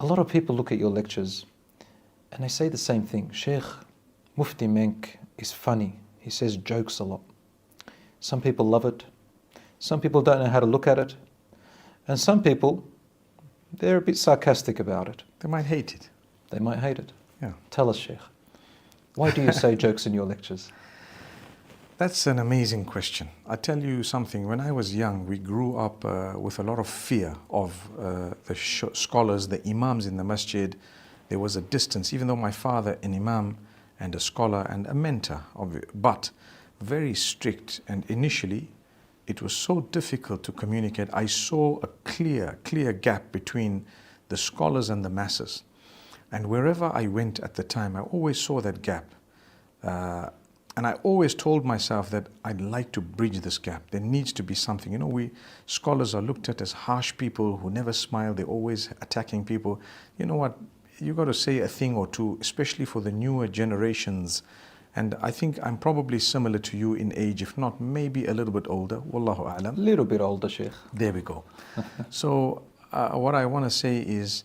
A lot of people look at your lectures and they say the same thing. Sheikh Mufti Menk is funny. He says jokes a lot. Some people love it. Some people don't know how to look at it. And some people, they're a bit sarcastic about it. They might hate it. They might hate it. Yeah. Tell us, Sheikh. Why do you say jokes in your lectures? That's an amazing question. I tell you something, when I was young, we grew up with a lot of fear of the scholars, the imams in the masjid. There was a distance, even though my father, an imam and a scholar and a mentor, but very strict. And initially, it was so difficult to communicate. I saw a clear gap between the scholars and the masses. And wherever I went at the time, I always saw that gap. And I always told myself that I'd like to bridge this gap. There needs to be something. You know, we scholars are looked at as harsh people who never smile. They're always attacking people. You know what? You got to say a thing or two, especially for the newer generations. And I think I'm probably similar to you in age, if not maybe a little bit older. Wallahu a'lam. A little bit older, Sheikh. There we go. So what I want to say is,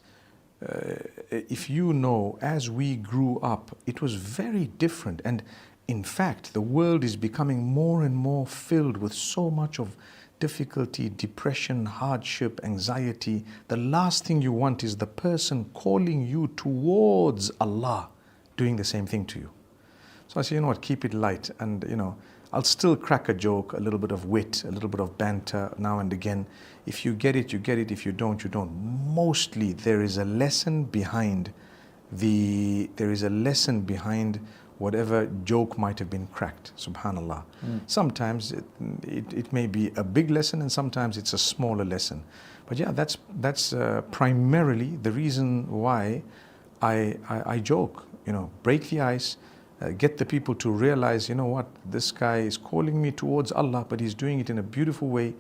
if you know, as we grew up, it was very different. And in fact, the world is becoming more and more filled with so much of difficulty, depression, hardship, anxiety. The last thing you want is the person calling you towards Allah doing the same thing to you. So I say, you know what, keep it light. And, you know, I'll still crack a joke, a little bit of wit, a little bit of banter now and again. If you get it, you get it. If you don't, you don't. Mostly there is a lesson behind whatever joke might have been cracked, subhanallah. Sometimes it may be a big lesson and sometimes it's a smaller lesson. But yeah, that's primarily the reason why I joke, you know, break the ice, get the people to realize, you know what, this guy is calling me towards Allah, but he's doing it in a beautiful way.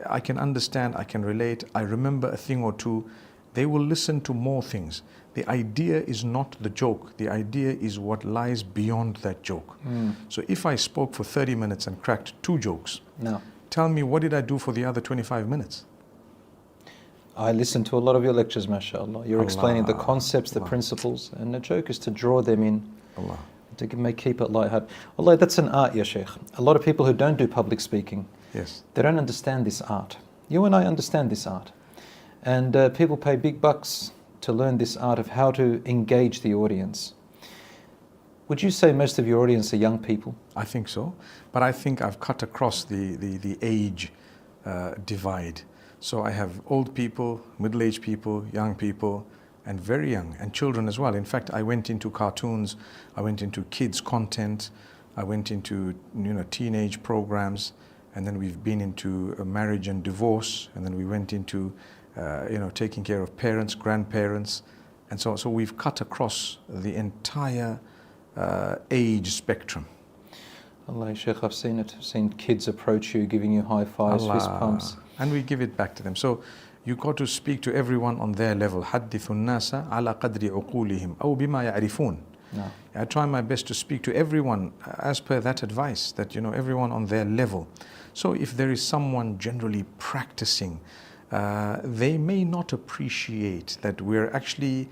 I can understand, I can relate, I remember a thing or two. They will listen to more things. The idea is not the joke. The idea is what lies beyond that joke. So if I spoke for 30 minutes and cracked 2 jokes, tell me, what did I do for the other 25 minutes? I listened to a lot of your lectures, mashallah. You're explaining the concepts, the principles, and the joke is to draw them in, to keep it lighthearted. Allah, that's an art, ya Sheikh. A lot of people who don't do public speaking, they don't understand this art. You and I understand this art. And people pay big bucks to learn this art of how to engage the audience. Would you say most of your audience are young people? I think so, but I think I've cut across the age divide. So I have old people, middle-aged people, young people, and very young, and children as well. In fact, I went into cartoons, I went into kids' content, I went into, you know, teenage programs, and then we've been into marriage and divorce, and then we went into taking care of parents, grandparents, and so we've cut across the entire age spectrum. Allah, Sheikh, I've seen it. I've seen kids approach you, giving you high fives, fist pumps. And we give it back to them. So you got to speak to everyone on their level. حدثوا الناس على قدر عقولهم أو بما يعرفون. I try my best to speak to everyone as per that advice, that, you know, everyone on their level. So if there is someone generally practicing, they may not appreciate that we're actually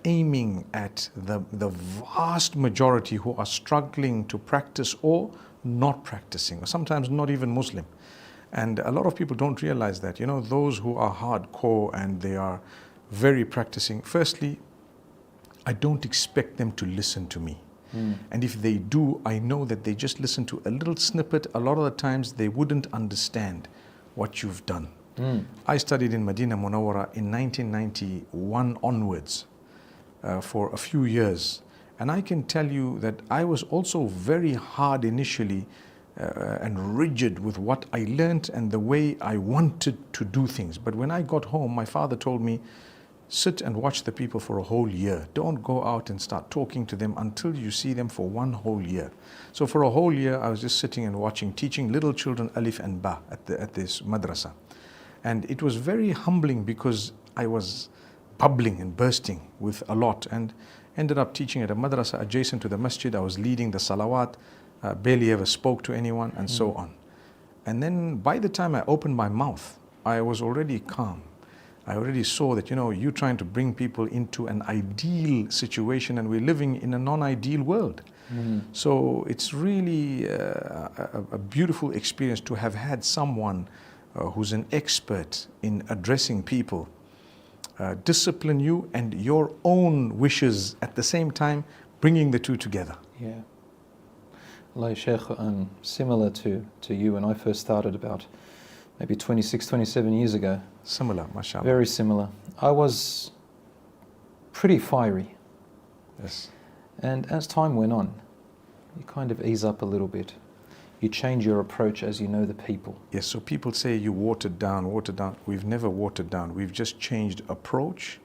aiming at the vast majority who are struggling to practice or not practicing, or sometimes not even Muslim. And a lot of people don't realize that, you know, those who are hardcore and they are very practicing, firstly, I don't expect them to listen to me. And if they do, I know that they just listen to a little snippet. A lot of the times they wouldn't understand what you've done. I studied in Medina Munawwara in 1991 onwards for a few years. And I can tell you that I was also very hard initially and rigid with what I learned and the way I wanted to do things. But when I got home, my father told me, sit and watch the people for a whole year. Don't go out and start talking to them until you see them for 1 whole year. So for a whole year, I was just sitting and watching, teaching little children alif and ba at this madrasa. And it was very humbling because I was bubbling and bursting with a lot, and ended up teaching at a madrasa adjacent to the masjid. I was leading the salawat, barely ever spoke to anyone, and so on. And then by the time I opened my mouth, I was already calm. I already saw that, you're trying to bring people into an ideal situation, and we're living in a non-ideal world. So it's really a beautiful experience to have had someone who's an expert in addressing people, discipline you and your own wishes at the same time, bringing the two together. Yeah. Like Sheikh, similar to you when I first started about maybe 26, 27 years ago. Similar, mashallah. Very similar. I was pretty fiery. Yes. And as time went on, you kind of ease up a little bit. You change your approach as you know the people. Yes, so people say you watered down. We've never watered down. We've just changed approach.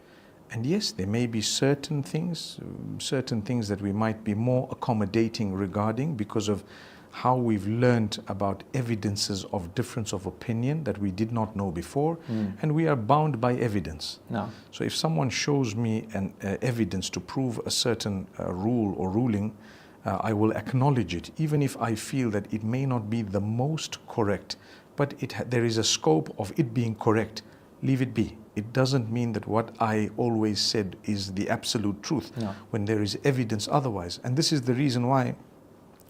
And yes, there may be certain things that we might be more accommodating regarding because of how we've learned about evidences of difference of opinion that we did not know before, and we are bound by evidence. No. So if someone shows me an evidence to prove a certain rule or ruling, I will acknowledge it, even if I feel that it may not be the most correct, but there is a scope of it being correct. Leave it be. It doesn't mean that what I always said is the absolute truth, when there is evidence otherwise. And this is the reason why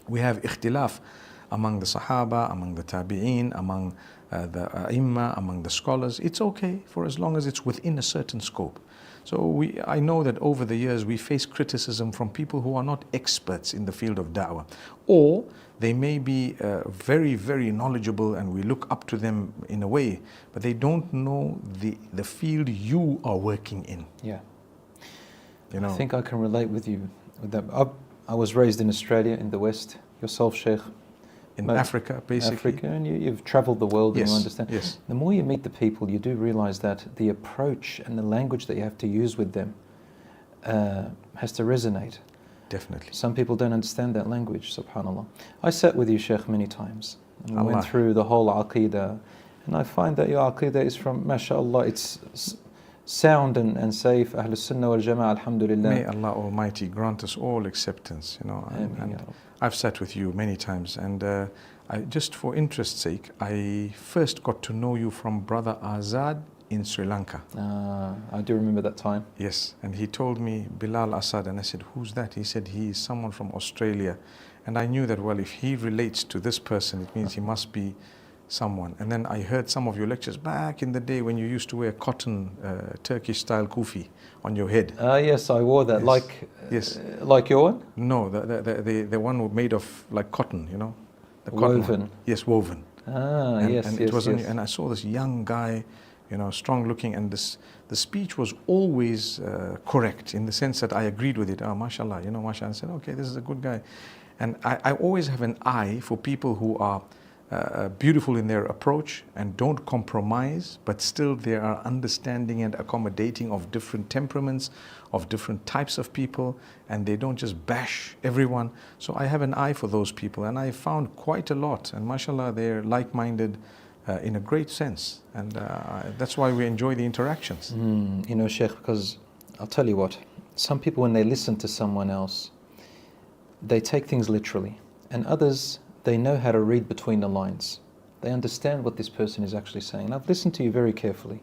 we have ikhtilaf among the Sahaba, among the Tabi'een, among the A'imma, among the scholars. It's okay for as long as it's within a certain scope. So I know that over the years we face criticism from people who are not experts in the field of da'wah, or they may be very, very knowledgeable and we look up to them in a way, but they don't know the field you are working in. Yeah. I think I can relate with you with that. I was raised in Australia, in the West. Yourself, Sheikh. In Africa, basically. Africa, and you've travelled the world, and you understand. Yes. The more you meet the people, you do realise that the approach and the language that you have to use with them has to resonate. Definitely. Some people don't understand that language, subhanAllah. I sat with you, Sheikh, many times. And we went through the whole Aqeedah. And I find that your Aqeedah is from, mashaAllah, it's sound and safe. Ahlul Sunnah wal Jama'ah, alhamdulillah. May Allah Almighty grant us all acceptance, and I've sat with you many times, and just for interest's sake, I first got to know you from Brother Azad in Sri Lanka. I do remember that time. Yes, and he told me Bilal Asad, and I said, who's that? He said, he is someone from Australia. And I knew that, well, if he relates to this person, it means he must be someone. And then I heard some of your lectures back in the day when you used to wear cotton Turkish style kufi on your head. Yes, I wore that. Yes. Like your one? No, the one made of like cotton, the woven. Cotton. Yes, woven. Yes. And it was and I saw this young guy, strong looking, and the speech was always correct in the sense that I agreed with it. Mashallah, mashallah. I said, okay, this is a good guy. And I always have an eye for people who are beautiful in their approach and don't compromise, but still they are understanding and accommodating of different temperaments, of different types of people, and they don't just bash everyone. So I have an eye for those people, and I found quite a lot, and mashallah, they're like-minded in a great sense, and that's why we enjoy the interactions. Sheikh, because I'll tell you what, some people, when they listen to someone else, they take things literally, and others, they know how to read between the lines. They understand what this person is actually saying. I've listened to you very carefully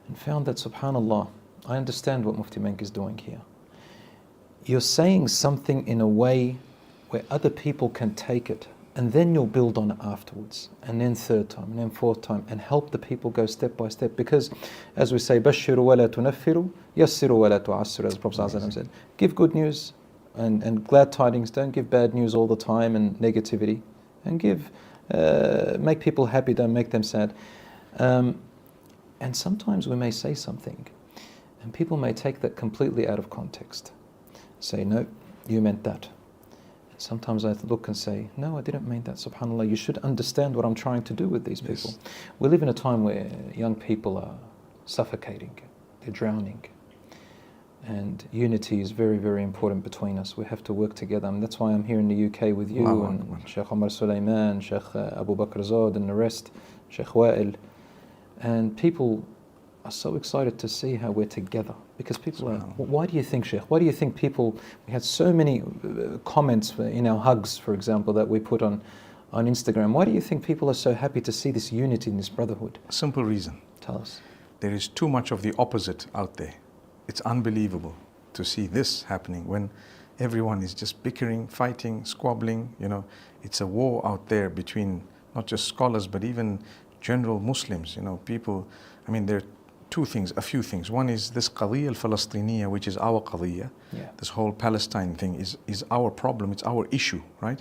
and found that, subhanAllah, I understand what Mufti Menk is doing here. You're saying something in a way where other people can take it, and then you'll build on it afterwards, and then third time, and then fourth time, and help the people go step by step. Because, as we say, بَشِّرُوا وَلَا تُنَفِّرُوا يَسِّرُوا وَلَا تُعَسِّرُوا, as the Prophet ﷺ said. Give good news and glad tidings. Don't give bad news all the time and negativity. And make people happy, don't make them sad. And sometimes we may say something, and people may take that completely out of context. Say, no, you meant that. Sometimes I look and say, no, I didn't mean that, subhanAllah. You should understand what I'm trying to do with these people. Yes. We live in a time where young people are suffocating, they're drowning. And unity is very, very important between us. We have to work together. And that's why I'm here in the UK with you, and Sheikh Omar Sulaiman, Sheikh Abu Bakr Zod, and the rest, Sheikh Wa'il. And people are so excited to see how we're together. Because people are, why do you think, Sheikh? Why do you think people, we had so many comments in our hugs, for example, that we put on Instagram. Why do you think people are so happy to see this unity and this brotherhood? A simple reason. Tell us. there is too much of the opposite out there. It's unbelievable to see this happening when everyone is just bickering, fighting, squabbling. You know, it's a war out there between not just scholars but even general Muslims. You know, people. I mean, there are a few things. One is this qadiyya al-Falastiniya, which is our qadiyya. Yeah. This whole Palestine thing is our problem. It's our issue, right?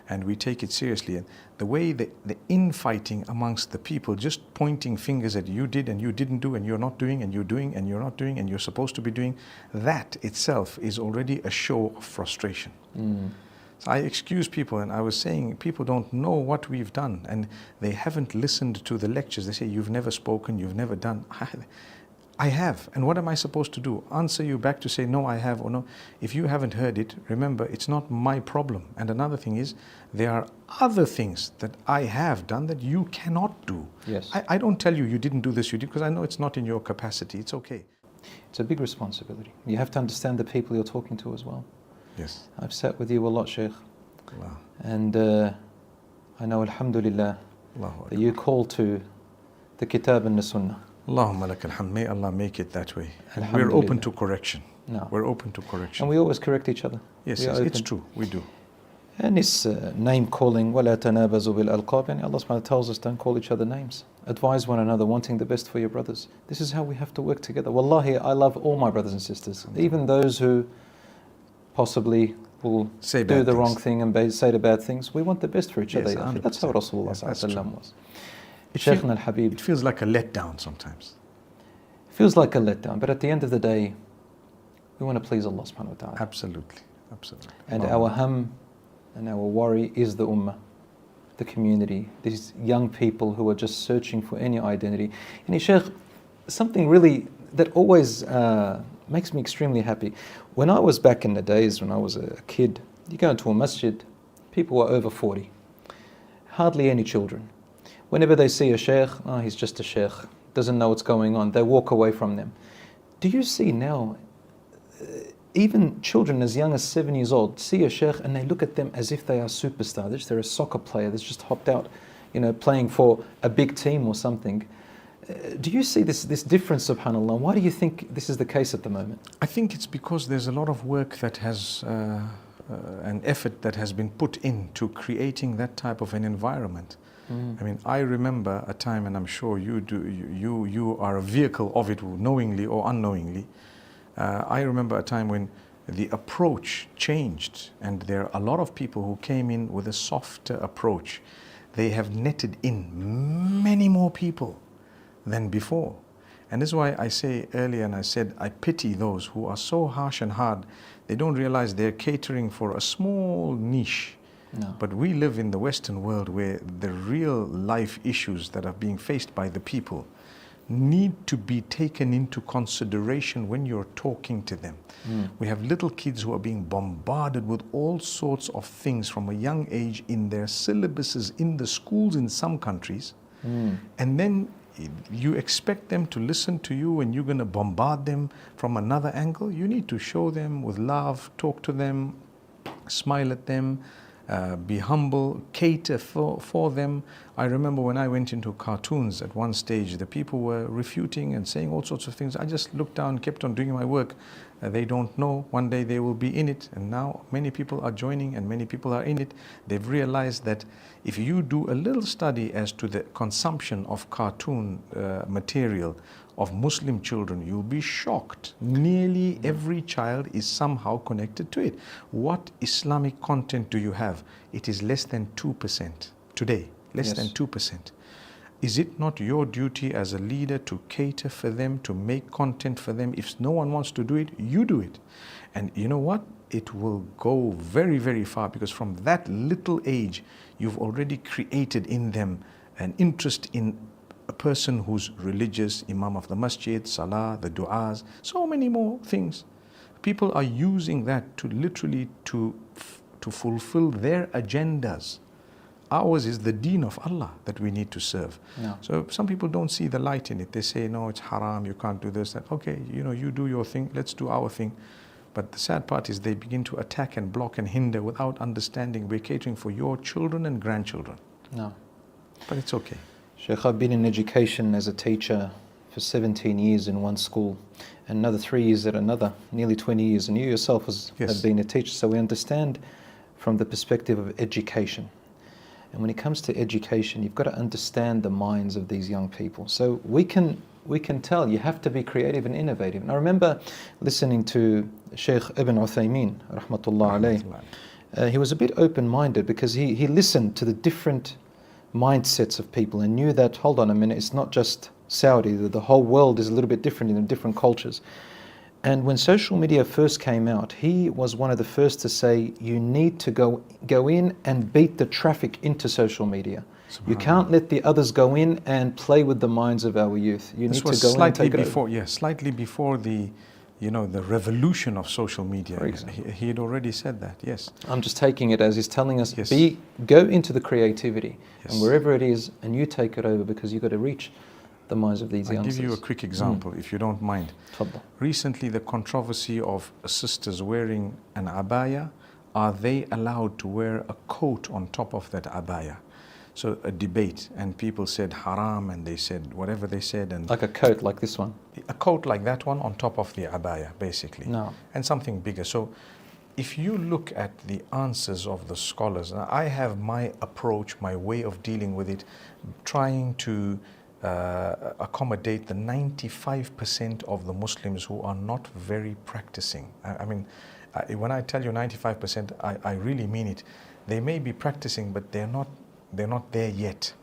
And we take it seriously. And the way the infighting amongst the people, just pointing fingers at you did and you didn't do and you're not doing and you're doing and you're not doing and you're supposed to be doing, that itself is already a show of frustration. So I excuse people, and I was saying people don't know what we've done and they haven't listened to the lectures. They say, you've never spoken, you've never done. I have. And what am I supposed to do? Answer you back to say, no, I have or no. If you haven't heard it, remember, it's not my problem. And another thing is, there are other things that I have done that you cannot do. Yes. I don't tell you, you didn't do this, you did, because I know it's not in your capacity. It's okay. It's a big responsibility. You have to understand the people you're talking to as well. Yes. I've sat with you a lot, Sheikh. Allah. And I know, alhamdulillah, that you call to the Kitab and the Sunnah. Allahumma lakal hamd. May Allah make it that way. We're Alhamdulillah. open to correction. No. We're open to correction. And we always correct each other. Yes, We are it's open. true. We do. And this name calling, وَلَا تَنَابَزُوا بِالْأَلْقَابِ, and Allah subhanahu wa ta'ala tells us, don't call each other names. Advise one another, wanting the best for your brothers. This is how we have to work together. Wallahi, I love all my brothers and sisters, even those who possibly will Say do bad the things. wrong thing and say the bad things. We want the best for each Yes, other. I think that's how 100%. Rasulullah Yes, that's sallallahu true. alaihi wasallam was. It Shaykhna feel- al-Habib. It feels like a letdown sometimes. Feels like a letdown, but at the end of the day, we want to please Allah subhanahu wa ta'ala. Absolutely. Absolutely. And Allah. our hum and our worry is the ummah, the community, these young people who are just searching for any identity. And Shaykh, something really that always makes me extremely happy. When I was back in the days, when I was a kid, you go into a masjid, people were over 40, hardly any children. Whenever they see a sheikh, oh, he's just a sheikh, doesn't know what's going on, they walk away from them. Do you see now, even children as young as 7 years old see a sheikh and they look at them as if they are superstars. They're a soccer player that's just hopped out, playing for a big team or something. Do you see this difference, subhanAllah? Why do you think this is the case at the moment? I think it's because there's a lot of work that has, an effort that has been put into creating that type of an environment. I mean, I remember a time, and I'm sure you do. You are a vehicle of it, knowingly or unknowingly. I remember a time when the approach changed, and there are a lot of people who came in with a softer approach. They have netted in many more people than before. And this is why I say earlier, and I said, I pity those who are so harsh and hard. They don't realize they're catering for a small niche. No. But we live in the Western world where the real life issues that are being faced by the people need to be taken into consideration when you're talking to them. We have little kids who are being bombarded with all sorts of things from a young age in their syllabuses in the schools in some countries. And then you expect them to listen to you and you're going to bombard them from another angle. You need to show them with love, talk to them, smile at them, be humble, cater for them. I remember when I went into cartoons at one stage, the people were refuting and saying all sorts of things. I just looked down, kept on doing my work. They don't know, one day they will be in it. And now many people are joining and many people are in it. They've realized that if you do a little study as to the consumption of cartoon material of Muslim children, you'll be shocked. Nearly every child is somehow connected to it. What Islamic content do you have? It is less than 2% today, less than 2%. Is it not your duty as a leader to cater for them, to make content for them? If no one wants to do it, you do it. And you know what? It will go very, very far, because from that little age, you've already created in them an interest in a person who's religious, imam of the masjid, salah, the du'as, so many more things. People are using that to literally to fulfill their agendas. Ours is the deen of Allah that we need to serve. No. So some people don't see the light in it. They say, no, it's haram, you can't do this, that. Okay, you do your thing, let's do our thing. But the sad part is they begin to attack and block and hinder without understanding we're catering for your children and grandchildren. No. But it's okay. Sheikh, I've been in education as a teacher for 17 years in one school and another 3 years at another, nearly 20 years, and you yourself have been a teacher, so we understand from the perspective of education. And when it comes to education, you've got to understand the minds of these young people. So we can tell you have to be creative and innovative. And I remember listening to Sheikh Ibn Uthaymeen, rahmatullah alayh. He was a bit open-minded because he listened to the different mindsets of people and knew that, hold on a minute, it's not just Saudi, the whole world is a little bit different in different cultures. And when social media first came out, he was one of the first to say, you need to go in and beat the traffic into social media. You can't let the others go in and play with the minds of our youth. You need to go in and take it over. Slightly before the revolution of social media. He had already said that, yes. I'm just taking it as he's telling us, go into the creativity, and wherever it is, and you take it over, because you've got to reach the minds of these youngsters. I'll give you a quick example, if you don't mind. Recently, the controversy of sisters wearing an abaya, are they allowed to wear a coat on top of that abaya? So a debate, and people said haram, and they said whatever they said. And like a coat like this one? A coat like that one on top of the abaya, basically. No. And something bigger. So if you look at the answers of the scholars, now I have my approach, my way of dealing with it, trying to accommodate the 95% of the Muslims who are not very practicing. I mean, when I tell you 95%, I really mean it. They may be practicing, but they're not there yet.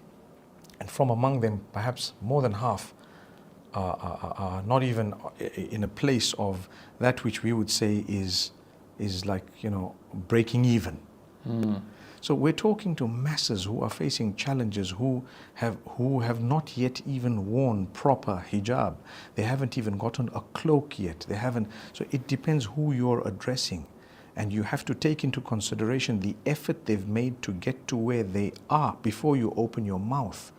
And from among them, perhaps more than half are not even in a place of that which we would say is like, breaking even. So we're talking to masses who are facing challenges, who have not yet even worn proper hijab. They haven't even gotten a cloak yet. They haven't. So it depends who you're addressing. And you have to take into consideration the effort they've made to get to where they are before you open your mouth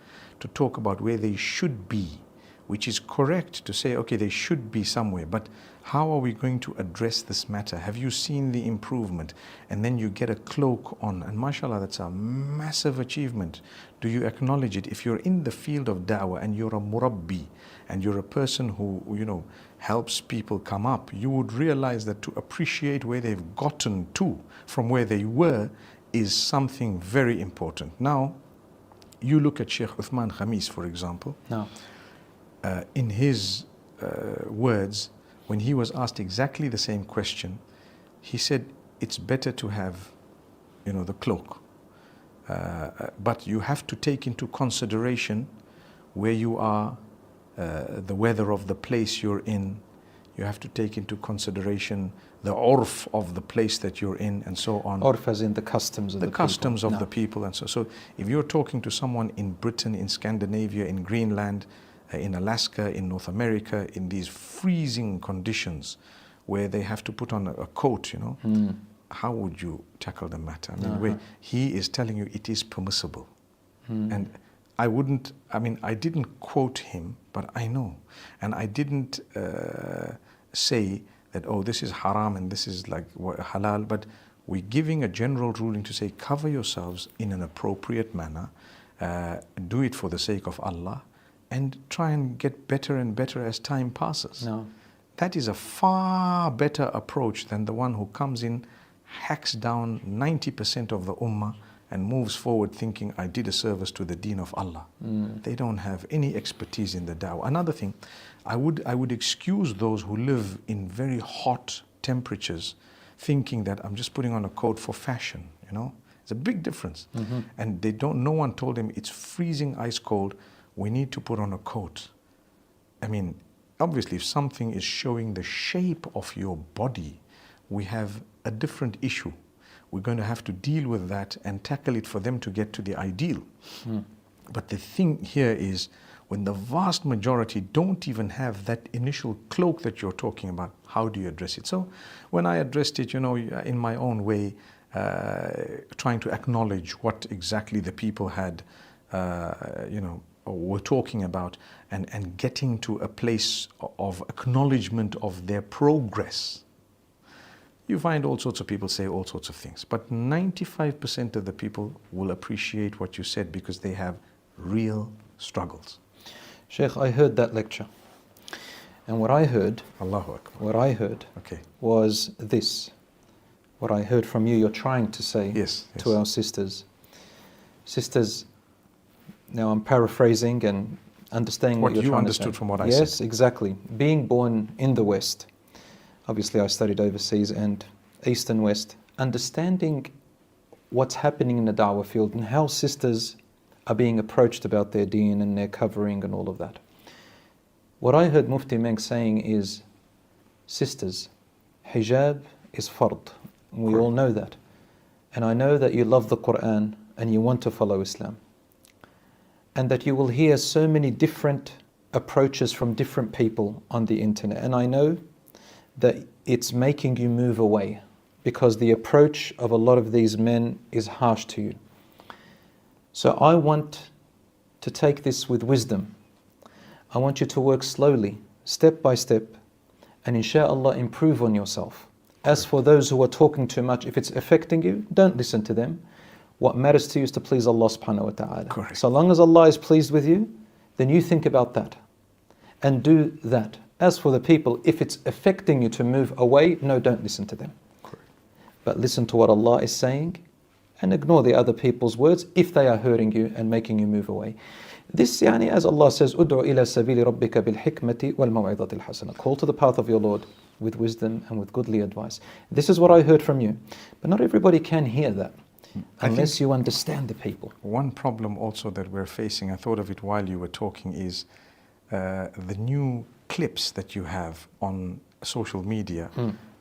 to talk about where they should be, which is correct to say, okay, they should be somewhere, but how are we going to address this matter? Have you seen the improvement? And then you get a cloak on, and mashallah, that's a massive achievement. Do you acknowledge it? If you're in the field of da'wah and you're a murabbi, and you're a person who, helps people come up, you would realize that to appreciate where they've gotten to from where they were is something very important. Now, you look at Sheikh Uthman Khamis, for example. No. In his words, when he was asked exactly the same question, he said, it's better to have, the cloak. But you have to take into consideration where you are, the weather of the place you're in. You have to take into consideration the urf of the place that you're in, and so on. Urf as in the customs of the people. The customs of the people, and so if you're talking to someone in Britain, in Scandinavia, in Greenland, in Alaska, in North America, in these freezing conditions where they have to put on a coat, how would you tackle the matter? I mean, where he is telling you it is permissible. And I didn't quote him, but I know. And I didn't say that, oh, this is haram and this is like halal, but we're giving a general ruling to say, cover yourselves in an appropriate manner, do it for the sake of Allah, and try and get better and better as time passes. No. That is a far better approach than the one who comes in, hacks down 90% of the ummah, and moves forward thinking, I did a service to the deen of Allah. They don't have any expertise in the da'wah. Another thing, I would excuse those who live in very hot temperatures, thinking that I'm just putting on a coat for fashion, It's a big difference. And no one told them it's freezing ice cold, we need to put on a coat. I mean, obviously, if something is showing the shape of your body, we have a different issue. We're going to have to deal with that and tackle it for them to get to the ideal. But the thing here is, when the vast majority don't even have that initial cloak that you're talking about, how do you address it? So when I addressed it, in my own way, trying to acknowledge what exactly the people had, were talking about, and getting to a place of acknowledgement of their progress. You find all sorts of people say all sorts of things, but 95% of the people will appreciate what you said because they have real struggles. Sheikh, I heard that lecture And what I heard, Allahu Akbar. what I heard Okay. was this. What I heard from you, you're trying to say Yes. to our sisters. Sisters, now I'm paraphrasing and understanding what you're you trying understood to say. from what I said. Yes, exactly. Being born in the West, obviously I studied overseas and East and West, understanding what's happening in the da'wah field and how sisters are being approached about their deen and their covering and all of that. What I heard Mufti Menk saying is, sisters, hijab is fard. We all know that. And I know that you love the Quran and you want to follow Islam. And that you will hear so many different approaches from different people on the internet. And I know that it's making you move away because the approach of a lot of these men is harsh to you. So I want to take this with wisdom. I want you to work slowly, step by step, and inshallah improve on yourself. As for those who are talking too much, if it's affecting you, don't listen to them. What matters to you is to please Allah subhanahu wa ta'ala. Correct. So long as Allah is pleased with you, then you think about that and do that. As for the people, if it's affecting you to move away, no, don't listen to them. Correct. But listen to what Allah is saying and ignore the other people's words if they are hurting you and making you move away. This, as Allah says, "Ud'u ila sabili rabbika bil hikmati wal maw'idati al hasana." Call to the path of your Lord with wisdom and with goodly advice. This is what I heard from you. But not everybody can hear that unless you understand the people. One problem also that we're facing, I thought of it while you were talking, is the new clips that you have on social media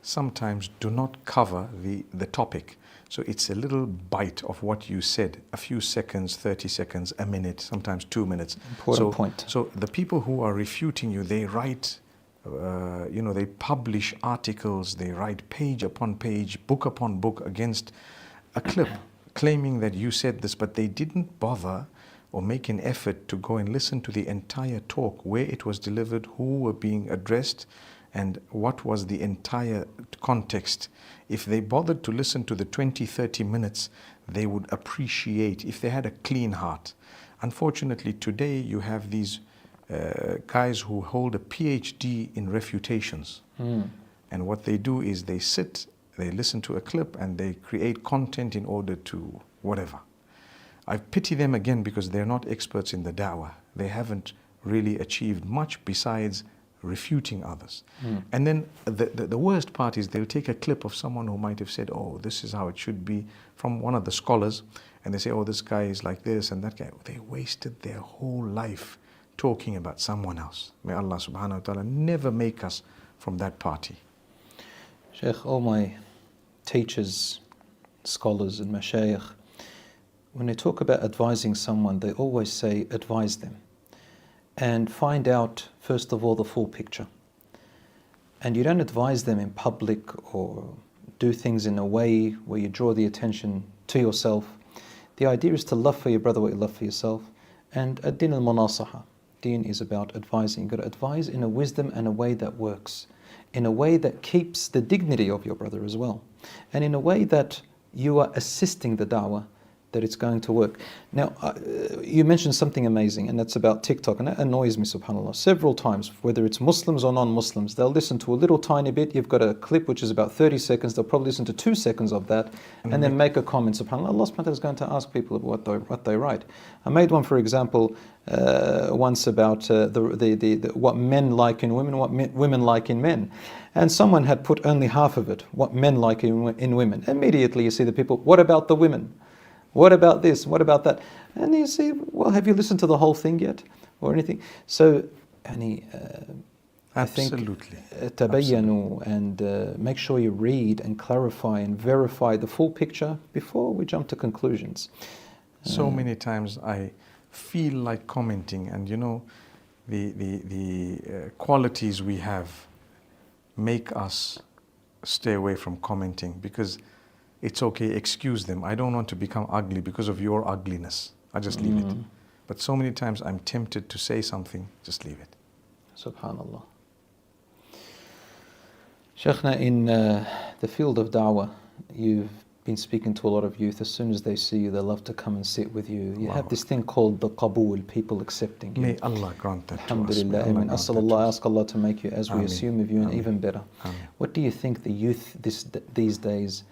sometimes do not cover the topic. So it's a little bite of what you said, a few seconds, 30 seconds, a minute, sometimes 2 minutes. Important point. So the people who are refuting you, they write, they publish articles, they write page upon page, book upon book against a clip, claiming that you said this, but they didn't bother or make an effort to go and listen to the entire talk, where it was delivered, who were being addressed, and what was the entire context. If they bothered to listen to the 20, 30 minutes, they would appreciate, if they had a clean heart. Unfortunately, today you have these guys who hold a PhD in refutations. And what they do is they sit, they listen to a clip, and they create content in order to whatever. I pity them again because they're not experts in the da'wah. They haven't really achieved much besides refuting others. And then the worst part is they'll take a clip of someone who might have said, oh, this is how it should be, from one of the scholars, and they say, oh, this guy is like this and that guy. They wasted their whole life talking about someone else. May Allah subhanahu wa ta'ala never make us from that party. Sheikh, all my teachers, scholars and mashayikh, when they talk about advising someone, they always say, advise them. And find out, first of all, the full picture. And you don't advise them in public or do things in a way where you draw the attention to yourself. The idea is to love for your brother what you love for yourself. And ad-din al-munasaha. Deen is about advising. You've got to advise in a wisdom and a way that works. In a way that keeps the dignity of your brother as well. And in a way that you are assisting the da'wah, that it's going to work. Now, you mentioned something amazing, and that's about TikTok, and that annoys me, subhanAllah, several times, whether it's Muslims or non-Muslims. They'll listen to a little tiny bit. You've got a clip which is about 30 seconds. They'll probably listen to 2 seconds of that, and then make a comment, subhanAllah. Allah subhanahu wa ta'ala is going to ask people what they write. I made one, for example, once about what men like in women, what women like in men. And someone had put only half of it, what men like in women. Immediately you see the people, what about the women? What about this? What about that? And you see, well, have you listened to the whole thing yet? Or anything? So, I think, tabayyanu, and make sure you read and clarify and verify the full picture before we jump to conclusions. So many times I feel like commenting, and the qualities we have make us stay away from commenting, because it's okay, excuse them. I don't want to become ugly because of your ugliness. I just leave it. But so many times I'm tempted to say something, just leave it. Subhanallah. Shaykhna, in the field of da'wah, you've been speaking to a lot of youth. As soon as they see you, they love to come and sit with you. You have this thing called the qabool, people accepting you. May Allah grant that to us. Alhamdulillah. Amen. I ask Allah to make you as we assume of you, and even better. What do you think the youth these days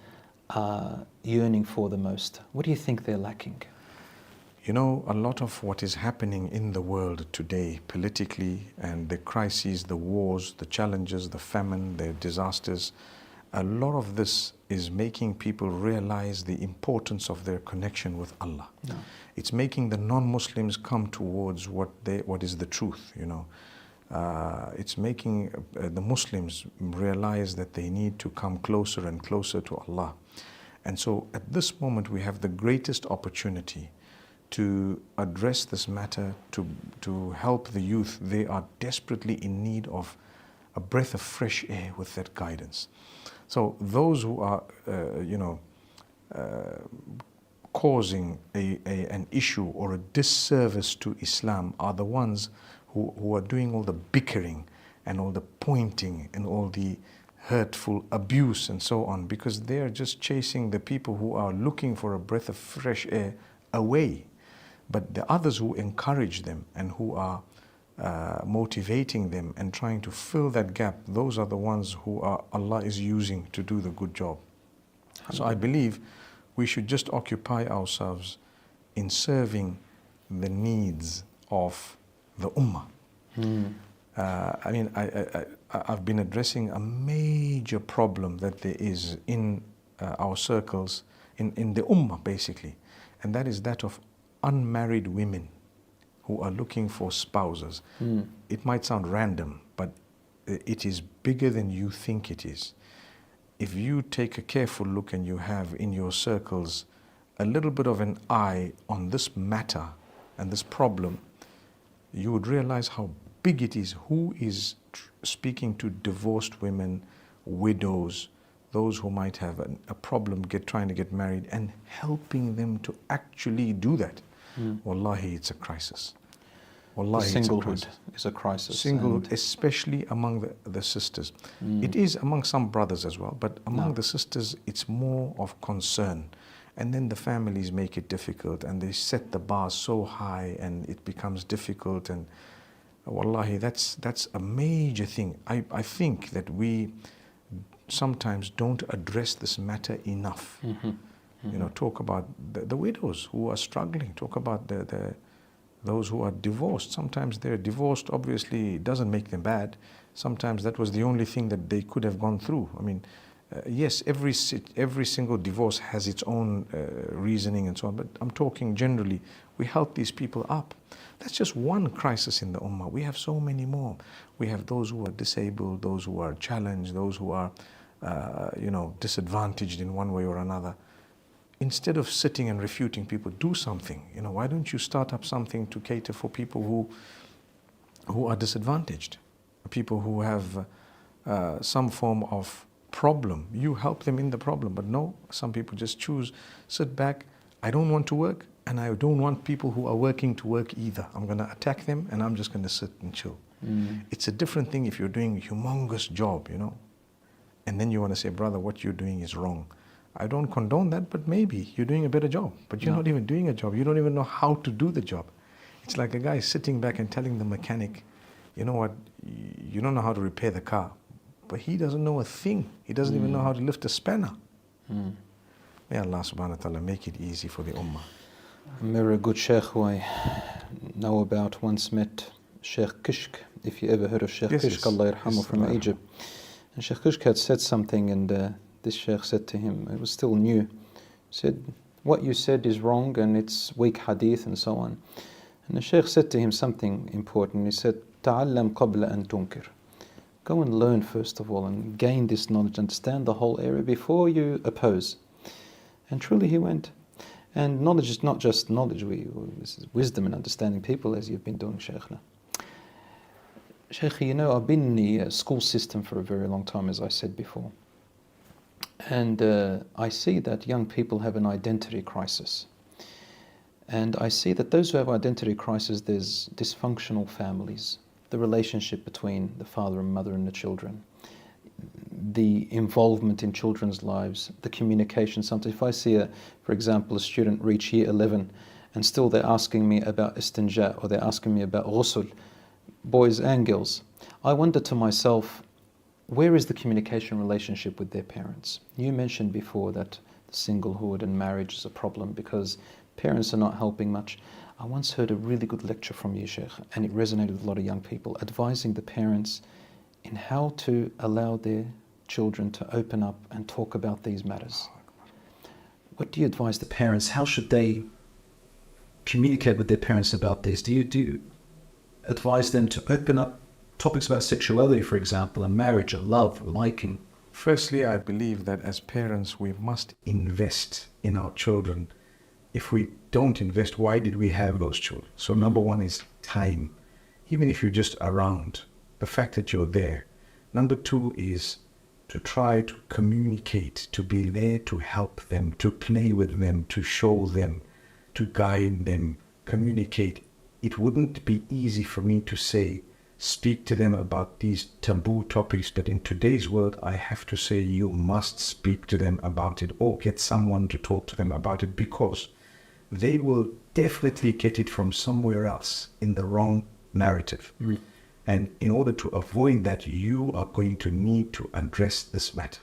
are yearning for the most? What do you think they're lacking? You know, a lot of what is happening in the world today, politically, and the crises, the wars, the challenges, the famine, the disasters, a lot of this is making people realize the importance of their connection with Allah. No. It's making the non-Muslims come towards what is the truth, you know. It's making the Muslims realize that they need to come closer and closer to Allah. And so at this moment we have the greatest opportunity to address this matter, to help the youth. They are desperately in need of a breath of fresh air with that guidance. So those who are, causing an issue or a disservice to Islam are the ones who are doing all the bickering and all the pointing and all the hurtful abuse and so on, because they are just chasing the people who are looking for a breath of fresh air away. But the others who encourage them and who are motivating them and trying to fill that gap, those are the ones who Allah is using to do the good job. So I believe we should just occupy ourselves in serving the needs of the ummah. I've been addressing a major problem that there is in our circles, in the ummah basically, and that is that of unmarried women who are looking for spouses. It might sound random, but it is bigger than you think it is. If you take a careful look and you have in your circles a little bit of an eye on this matter and this problem, you would realize how big it is. Who is speaking to divorced women, widows, those who might have a problem trying to get married, and helping them to actually do that? Wallahi, it's a crisis. Wallahi, singlehood is a crisis. Singlehood, especially among the sisters. It is among some brothers as well, but among the sisters, it's more of concern. And then the families make it difficult, and they set the bar so high, and it becomes difficult. And wallahi, that's a major thing. I think that we sometimes don't address this matter enough. You know, talk about the widows who are struggling. Talk about those who are divorced. Sometimes they're divorced, obviously it doesn't make them bad. Sometimes that was the only thing that they could have gone through. I mean, yes, every single divorce has its own reasoning and so on, but I'm talking generally, we help these people up. That's just one crisis in the ummah. We have so many more. We have those who are disabled, those who are challenged, those who are disadvantaged in one way or another. Instead of sitting and refuting people, do something. You know, why don't you start up something to cater for people who are disadvantaged, people who have some form of problem? You help them in the problem. But no, some people just choose, sit back, I don't want to work, and I don't want people who are working to work either. I'm going to attack them, and I'm just going to sit and chill. It's a different thing if you're doing a humongous job, you know, and then you want to say, brother, what you're doing is wrong. I don't condone that, but maybe you're doing a better job. But you're not even doing a job. You don't even know how to do the job. It's like a guy sitting back and telling the mechanic, you know what, you don't know how to repair the car. But he doesn't know a thing. He doesn't even know how to lift a spanner. May Allah subhanahu wa ta'ala make it easy for the ummah. A very good sheikh who I know about once met Sheikh Kishk. If you ever heard of Sheikh Kishk, Allah yarhamu, from Egypt. And Sheikh Kishk had said something, and this sheikh said to him, it was still new, said, what you said is wrong and it's weak hadith and so on. And the sheikh said to him something important. He said, تعلم قبل أن تنكر. Go and learn first of all and gain this knowledge, understand the whole area before you oppose. And truly he went. And knowledge is not just knowledge, this is wisdom and understanding people, as you've been doing, Sheikhna. Sheikh, you know, I've been in the school system for a very long time, as I said before. And I see that young people have an identity crisis. And I see that those who have identity crisis, there's dysfunctional families, the relationship between the father and mother and the children. the involvement in children's lives, the communication. Sometimes if I see, for example, a student reach year 11 and still they're asking me about istinja or they're asking me about ghusl, boys and girls, I wonder to myself, where is the communication relationship with their parents? You mentioned before that singlehood and marriage is a problem because parents are not helping much. I once heard a really good lecture from you, Sheikh, and it resonated with a lot of young people, advising the parents in how to allow their children to open up and talk about these matters. What do you advise the parents? How should they communicate with their parents about this? Do you advise them to open up topics about sexuality, for example, and marriage, and love, and liking? Firstly, I believe that as parents, we must invest in our children. If we don't invest, why did we have those children? So number one is time. Even if you're just around, the fact that you're there. Number two is to try to communicate, to be there to help them, to play with them, to show them, to guide them, communicate. It wouldn't be easy for me to say, speak to them about these taboo topics, but in today's world, I have to say you must speak to them about it or get someone to talk to them about it, because they will definitely get it from somewhere else in the wrong narrative. Mm. And in order to avoid that, you are going to need to address this matter.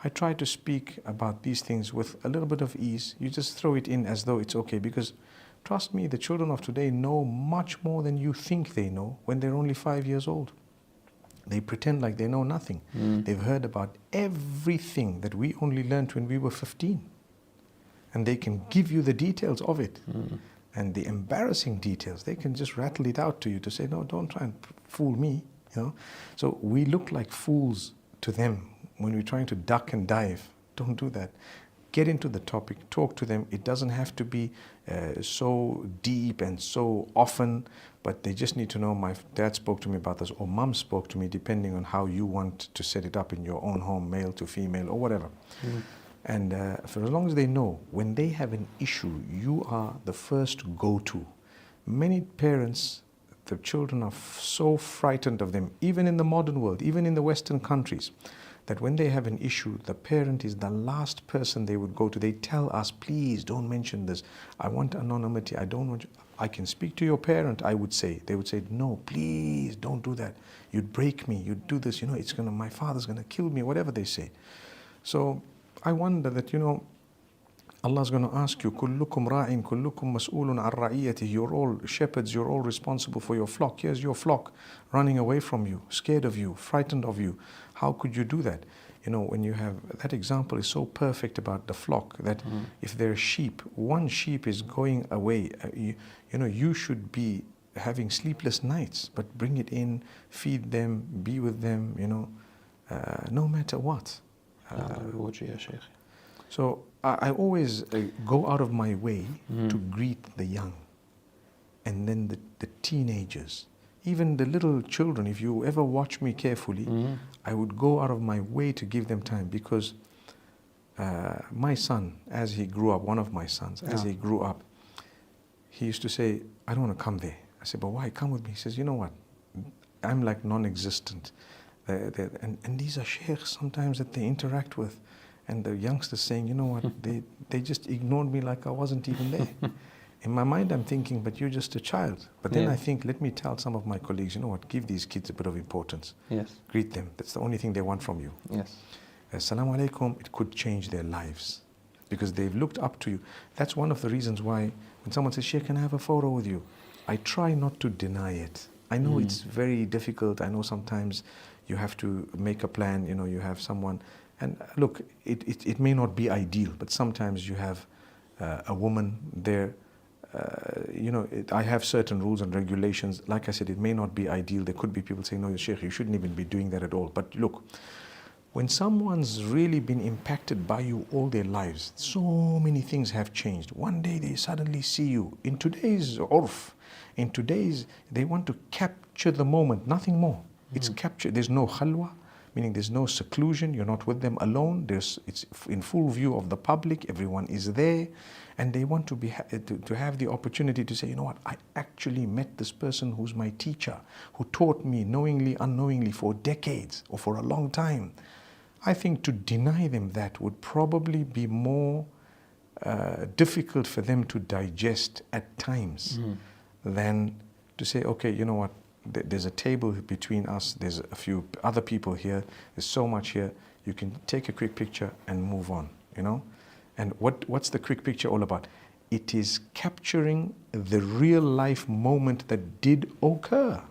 I try to speak about these things with a little bit of ease. You just throw it in as though it's okay, because trust me, the children of today know much more than you think they know when they're only 5 years old. They pretend like they know nothing. Mm. They've heard about everything that we only learned when we were 15. And they can give you the details of it. Mm. And the embarrassing details, they can just rattle it out to you to say, no, don't try and fool me. You know? So we look like fools to them when we're trying to duck and dive. Don't do that. Get into the topic, talk to them. It doesn't have to be so deep and so often, but they just need to know my dad spoke to me about this, or mom spoke to me, depending on how you want to set it up in your own home, male to female or whatever. Mm. And for as long as they know, when they have an issue, you are the first go-to. Many parents, the children are so frightened of them, even in the modern world, even in the Western countries, that when they have an issue, the parent is the last person they would go to. They tell us, please don't mention this. I want anonymity. I don't want you. I can speak to your parent, I would say. They would say, no, please don't do that. You'd break me. You'd do this. You know, my father's going to kill me, whatever they say. So I wonder that, Allah's going to ask you, كُلُّكُمْ رَاعٍ كُلُّكُمْ مَسْئُولٌ عَنْ رَعِيَّتِهِ. You're all shepherds, you're all responsible for your flock. Here's your flock running away from you, scared of you, frightened of you. How could you do that? When you have, that example is so perfect about the flock, that if there are sheep, one sheep is going away, you should be having sleepless nights, but bring it in, feed them, be with them, no matter what. So I always go out of my way to greet the young, and then the teenagers, even the little children. If you ever watch me carefully, I would go out of my way to give them time, because my son, as he grew up, one of my sons, as he grew up, he used to say, I don't want to come there. I said, but why? Come with me. He says, you know what? I'm like non-existent. And these are sheikhs sometimes that they interact with. And the youngsters saying, you know what, they just ignored me like I wasn't even there. In my mind, I'm thinking, but you're just a child. But then I think, let me tell some of my colleagues, you know what, give these kids a bit of importance. Yes. Greet them. That's the only thing they want from you. Yes. Assalamu alaikum, it could change their lives, because they've looked up to you. That's one of the reasons why when someone says, Sheikh, can I have a photo with you? I try not to deny it. I know it's very difficult. I know sometimes you have to make a plan, you have someone. And look, it may not be ideal, but sometimes you have a woman there. I have certain rules and regulations. Like I said, it may not be ideal. There could be people saying, no, Sheikh, you shouldn't even be doing that at all. But look, when someone's really been impacted by you all their lives, so many things have changed. One day they suddenly see you. In today's urf, they want to capture the moment, nothing more. It's captured. There's no khalwa. meaning there's no seclusion, you're not with them alone, it's in full view of the public, everyone is there, and they want to have the opportunity to say, you know what, I actually met this person who's my teacher, who taught me knowingly, unknowingly for decades or for a long time. I think to deny them that would probably be more difficult for them to digest at times than to say, okay, you know what, there's a table between us, there's a few other people here, there's so much here, you can take a quick picture and move on, you know? And what's the quick picture all about? It is capturing the real life moment that did occur.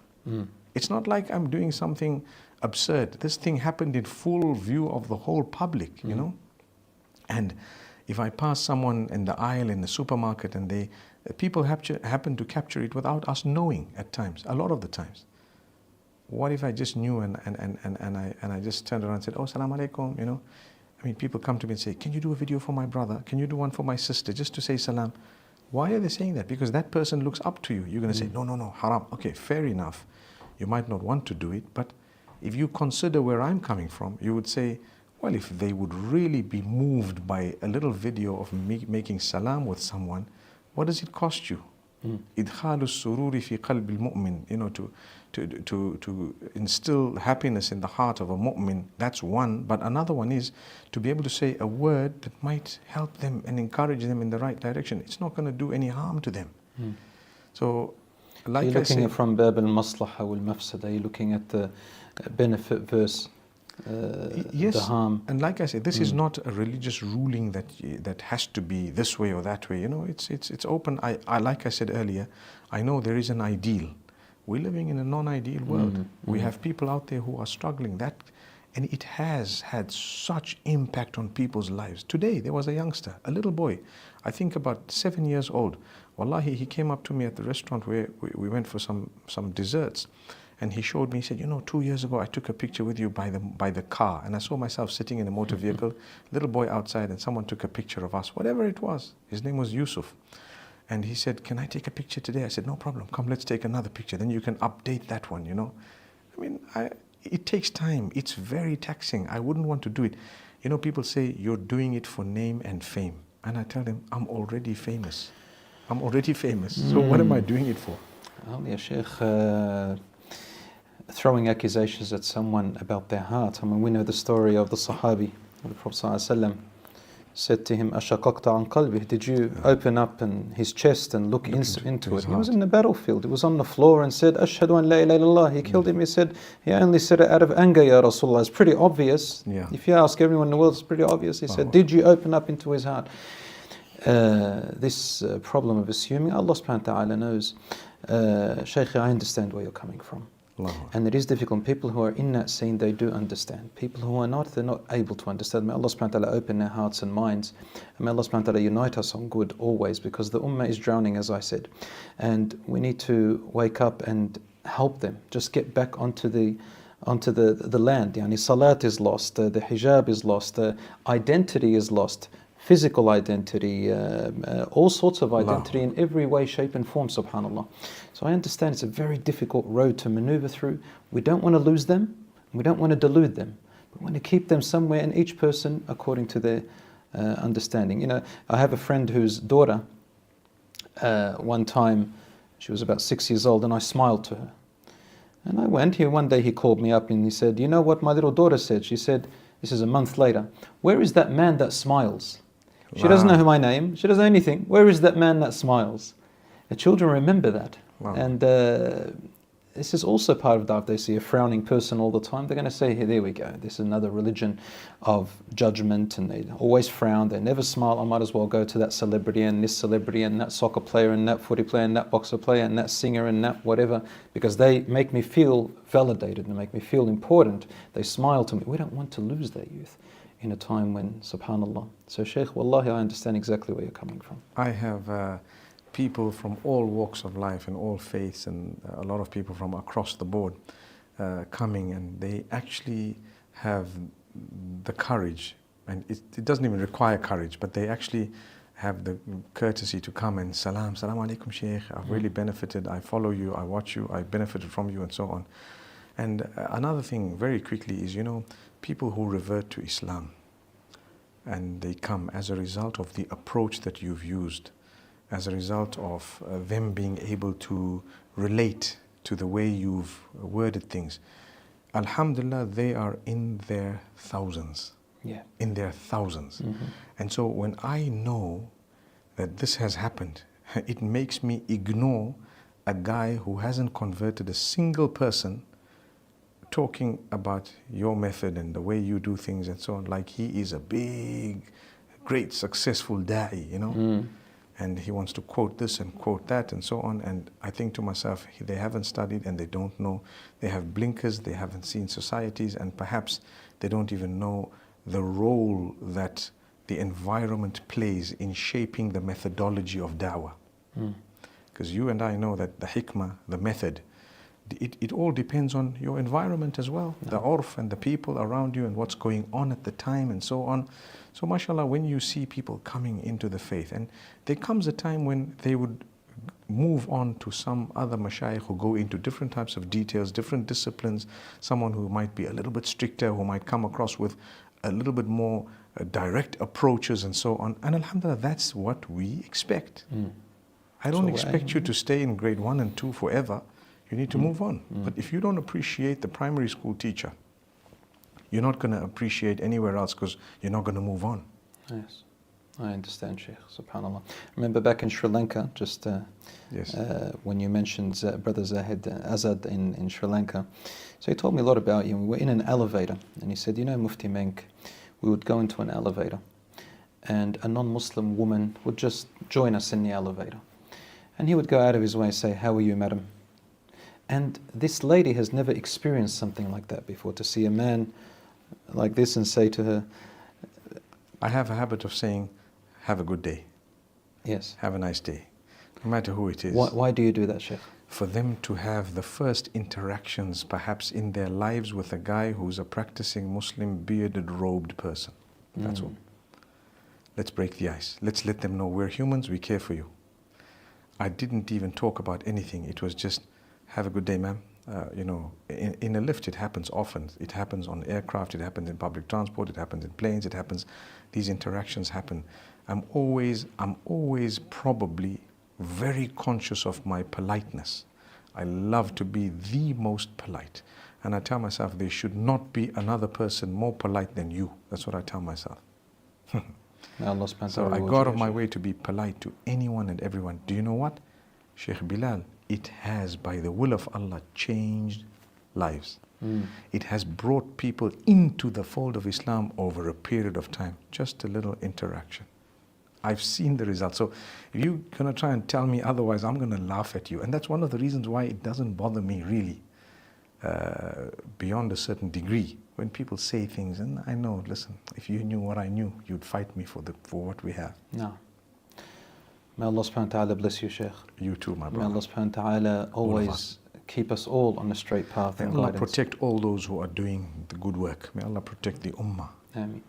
It's not like I'm doing something absurd. This thing happened in full view of the whole public, you know? And if I pass someone in the aisle in the supermarket and people happen to capture it without us knowing at times, a lot of the times. What if I just knew and I just turned around and said, oh, salam alaikum, you know? I mean, people come to me and say, can you do a video for my brother? Can you do one for my sister, just to say salam? Why are they saying that? Because that person looks up to you. You're going to say, no, haram. Okay, fair enough. You might not want to do it, but if you consider where I'm coming from, you would say, well, if they would really be moved by a little video of me making salam with someone, what does it cost you? إدخال السرور في قلب المؤمن, you know, to instill happiness in the heart of a mu'min, that's one. But another one is to be able to say a word that might help them and encourage them in the right direction. It's not going to do any harm to them. So, like you're looking I at from Bab al-Maslaha wal-Mafsada, you're looking at the benefit versus yes, the harm. And like I said, this is not a religious ruling that has to be this way or that way. You know, it's open. I like I said earlier, I know there is an ideal. We're living in a non-ideal world. We have people out there who are struggling. And it has had such impact on people's lives. Today, there was a youngster, a little boy, I think about 7 years old. Wallahi, he came up to me at the restaurant where we went for some desserts. And he showed me, he said, you know, 2 years ago I took a picture with you by the car, and I saw myself sitting in a motor vehicle, little boy outside, and someone took a picture of us, whatever it was. His name was Yusuf. And he said, can I take a picture today? I said, no problem, come, let's take another picture. Then you can update that one, you know. I mean, it takes time. It's very taxing. I wouldn't want to do it. You know, people say, you're doing it for name and fame. And I tell them, I'm already famous. I'm already famous. So what am I doing it for? Well, yeah, Sheikh, throwing accusations at someone about their heart. I mean, we know the story of the Sahabi. The Prophet ﷺ said to him, "Ashaqaqta an qalbih?" Did you open up his chest and look into it? He was in the battlefield. He was on the floor and said, "Ashhadu an la ilaha illallah." He killed him. He said, "He only said it out of anger, Ya Rasulullah." It's pretty obvious. Yeah. If you ask everyone in the world, it's pretty obvious. He said, "Did you open up into his heart?" This problem of assuming, Allah subhanahu wa ta'ala knows. Shaykh, I understand where you're coming from. And it is difficult. People who are in that scene, they do understand. People who are not, they're not able to understand. May Allah subhanahu wa ta'ala open their hearts and minds. And may Allah subhanahu wa ta'ala unite us on good always, because the ummah is drowning, as I said. And we need to wake up and help them. Just get back onto the land. Yani salat is lost, the hijab is lost, the identity is lost. Physical identity, all sorts of identity in every way, shape and form, subhanAllah. So I understand it's a very difficult road to maneuver through. We don't want to lose them, we don't want to delude them. We want to keep them somewhere, and each person according to their understanding. You know, I have a friend whose daughter, one time, she was about 6 years old, and I smiled to her. And I went here, one day he called me up and he said, "You know what my little daughter said?" She said, this is a month later, "Where is that man that smiles?" She doesn't know my name. She doesn't know anything. Where is that man that smiles? The children remember that. Wow. And this is also part of that. They see a frowning person all the time, they're going to say, "Here, there we go. This is another religion of judgment." And they always frown. They never smile. I might as well go to that celebrity and this celebrity and that soccer player and that footy player and that boxer player and that singer and that whatever, because they make me feel validated and make me feel important. They smile to me. We don't want to lose that youth in a time when, subhanAllah. So Shaykh, wallahi, I understand exactly where you're coming from. I have people from all walks of life and all faiths, and a lot of people from across the board coming, and they actually have the courage, and it doesn't even require courage, but they actually have the courtesy to come and salam alaikum Shaykh, I've really benefited, I follow you, I watch you, I benefited from you, and so on. And another thing very quickly is, people who revert to Islam and they come as a result of the approach that you've used, as a result of them being able to relate to the way you've worded things. Alhamdulillah, they are in their thousands. Yeah. In their thousands. And so when I know that this has happened, it makes me ignore a guy who hasn't converted a single person talking about your method and the way you do things and so on, like he is a big, great, successful da'i, and he wants to quote this and quote that and so on. And I think to myself, they haven't studied and they don't know. They have blinkers, they haven't seen societies, and perhaps they don't even know the role that the environment plays in shaping the methodology of da'wah. Because you and I know that the hikmah, the method, it all depends on your environment as well, the urf and the people around you and what's going on at the time and so on. So mashallah, when you see people coming into the faith, and there comes a time when they would move on to some other mashayikh who go into different types of details, different disciplines, someone who might be a little bit stricter, who might come across with a little bit more direct approaches and so on. And alhamdulillah, that's what we expect. I don't expect you to stay in grade 1 and 2 forever. You need to move on. But if you don't appreciate the primary school teacher, you're not going to appreciate anywhere else, because you're not going to move on. Yes, I understand, Sheikh. Subhanallah. I remember back in Sri Lanka, just when you mentioned Brother Azad in Sri Lanka. So he told me a lot about you. We were in an elevator, and he said, Mufti Menk, we would go into an elevator, and a non-Muslim woman would just join us in the elevator. And he would go out of his way and say, "How are you, madam?" And this lady has never experienced something like that before, to see a man like this and say to her, I have a habit of saying, "Have a good day." Yes. Have a nice day. No matter who it is. Why do you do that, Sheikh? For them to have the first interactions perhaps in their lives with a guy who's a practicing Muslim, bearded, robed person. That's all. Let's break the ice. Let's let them know we're humans, we care for you. I didn't even talk about anything. It was just, "Have a good day, ma'am." In a lift it happens often. It happens on aircraft, it happens in public transport, it happens in planes, these interactions happen. I'm always probably very conscious of my politeness. I love to be the most polite. And I tell myself there should not be another person more polite than you. That's what I tell myself. So I go out of my way to be polite to anyone and everyone. Do you know what? Sheikh Bilal, it has, by the will of Allah, changed lives. It has brought people into the fold of Islam over a period of time. Just a little interaction. I've seen the results. So if you're going to try and tell me otherwise, I'm going to laugh at you. And that's one of the reasons why it doesn't bother me really, beyond a certain degree. When people say things, and I know, listen, if you knew what I knew, you'd fight me for what we have. No. May Allah subhanahu wa ta'ala bless you, Sheikh. You too, my brother. May Allah subhanahu wa ta'ala always keep us all on the straight path. May Allah protect all those who are doing the good work. May Allah protect the ummah. Ameen.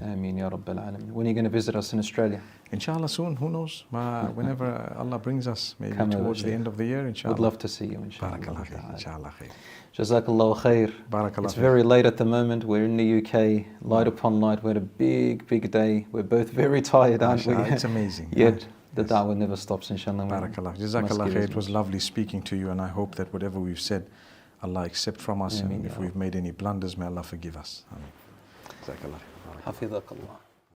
Ameen, Ya Rabbil Alameen. When are you going to visit us in Australia? Inshallah soon, who knows? Whenever Allah brings us, maybe towards the end of the year, inshallah. Would love to see you, inshallah. Barakallah khair, inshallah khair. Jazakallah khair. Barakallah. It's very late at the moment. We're in the UK, light upon light. We had a big day. We're both very tired, aren't we? It's amazing. Yet the da'wah never stops, inshallah. Barakallah. Jazakallah khair. It was lovely speaking to you, and I hope that whatever we've said, Allah accept from us. And if we've made any blunders, may Allah forgive us. Jazakallah. حفظك الله.